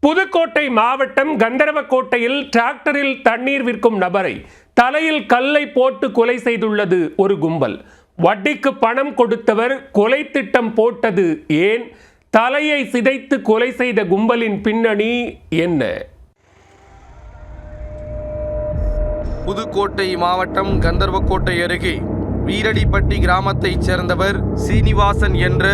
புதுக்கோட்டை மாவட்டம் கந்தரவக்கோட்டையில் டிராக்டரில் தண்ணீர் விற்கும் நபரை தலையில் கல்லை போட்டு கொலை செய்துள்ளது ஒரு கும்பல். வட்டிக்கு பணம் கொடுத்தவர் கொலை திட்டம் போட்டது ஏன்? தலையை சிதைத்து கொலை செய்த கும்பலின் பின்னணி என்ன? புதுக்கோட்டை மாவட்டம் கந்தரவக்கோட்டை அருகே வீரடிப்பட்டி கிராமத்தைச் சேர்ந்தவர் சீனிவாசன் என்ற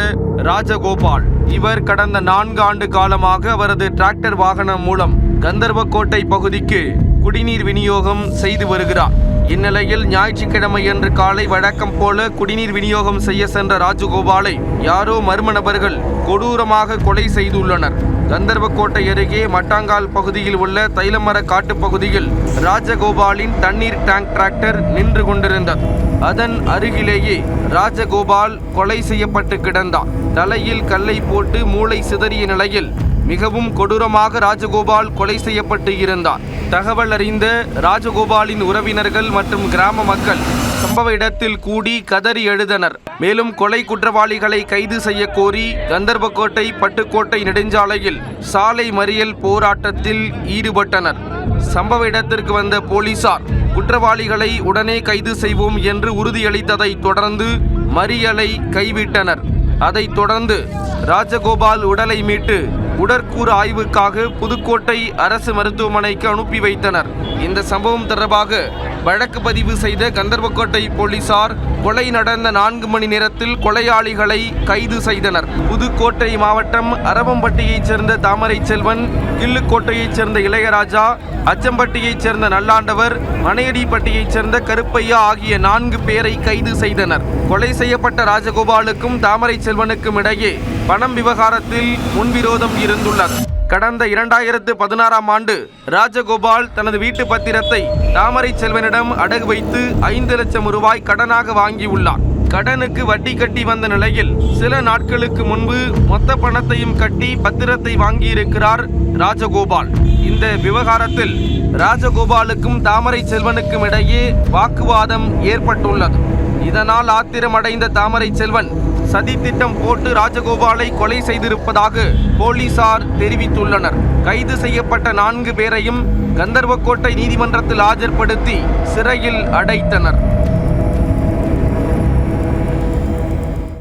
ராஜகோபால். இவர் கடந்த 4 ஆண்டு காலமாக அவரது டிராக்டர் வாகனம் மூலம் கந்தரவக்கோட்டை பகுதிக்கு குடிநீர் விநியோகம் செய்து வருகிறார். இந்நிலையில் ஞாயிற்றுக்கிழமையன்று காலை வழக்கம் போல குடிநீர் விநியோகம் செய்ய சென்ற ராஜகோபாலை யாரோ மர்ம நபர்கள் கொடூரமாக கொலை செய்துள்ளனர். கந்தரவக்கோட்டை அருகே மட்டாங்கால் பகுதியில் உள்ள தைலமர காட்டு பகுதியில் ராஜகோபாலின் தண்ணீர் டேங்க் டிராக்டர் நின்று கொண்டிருந்தது. அதன் அருகிலேயே ராஜகோபால் கொலை செய்யப்பட்டு கிடந்தார். தலையில் கல்லை போட்டு மூளை சிதறிய நிலையில் மிகவும் கொடூரமாக ராஜகோபால் கொலை செய்யப்பட்டு இருந்தார். தகவல் அறிந்த ராஜகோபாலின் உறவினர்கள் மற்றும் கிராம மக்கள் சம்பவ இடத்தில் கூடி கதறி எழுதனர். மேலும் கொலை குற்றவாளிகளை கைது செய்ய கோரி கந்தரவக்கோட்டை பட்டுக்கோட்டை நெடுஞ்சாலையில் சாலை மறியல் போராட்டத்தில் ஈடுபட்டனர். சம்பவ இடத்திற்கு வந்த போலீசார் குற்றவாளிகளை உடனே கைது செய்வோம் என்று உறுதியளித்ததை தொடர்ந்து மறியலை கைவிட்டனர். அதைத் தொடர்ந்து ராஜகோபால் உடலை மீட்டு உடற்கூறு ஆய்வுக்காக புதுக்கோட்டை அரசு மருத்துவமனைக்கு அனுப்பி வைத்தனர். இந்த சம்பவம் தொடர்பாக வழக்கு பதிவு செய்த கந்தரவக்கோட்டை போலீசார் கொலை நடந்த 4 மணி நேரத்தில் கொலையாளிகளை கைது செய்தனர். புதுக்கோட்டை மாவட்டம் அரவம்பட்டியைச் சேர்ந்த தாமரை செல்வன், கிள்ளுக்கோட்டையைச் சேர்ந்த இளையராஜா, அச்சம்பட்டியைச் சேர்ந்த நல்லாண்டவர், மனையடிப்பட்டியைச் சேர்ந்த கருப்பையா ஆகிய 4 பேரை கைது செய்தனர். கொலை செய்யப்பட்ட ராஜகோபாலுக்கும் தாமரை செல்வனுக்கும் இடையே பணம் விவகாரத்தில் முன்விரோதம் இருந்துள்ளது. கடந்த 2016ஆம் ஆண்டு ராஜகோபால் தனது வீட்டு பத்திரத்தை தாமரை செல்வனிடம் அடகு வைத்து 5 லட்சம் ரூபாய் கடனாக வாங்கியுள்ளார். கடனுக்கு வட்டி கட்டி வந்த நிலையில் சில நாட்களுக்கு முன்பு மொத்த பணத்தையும் கட்டி பத்திரத்தை வாங்கியிருக்கிறார் ராஜகோபால். இந்த விவகாரத்தில் ராஜகோபாலுக்கும் தாமரை செல்வனுக்கும் இடையே வாக்குவாதம் ஏற்பட்டுள்ளது. இதனால் ஆத்திரமடைந்த தாமரை செல்வன் சதி திட்டம் போட்டு ராஜகோபாலை கொலை செய்திருப்பதாக போலீசார் தெரிவித்துள்ளனர். கைது செய்யப்பட்ட 4 பேரையும் கந்தரவக்கோட்டை நீதிமன்றத்தில் ஆஜர்படுத்தி சிறையில் அடைத்தனர்.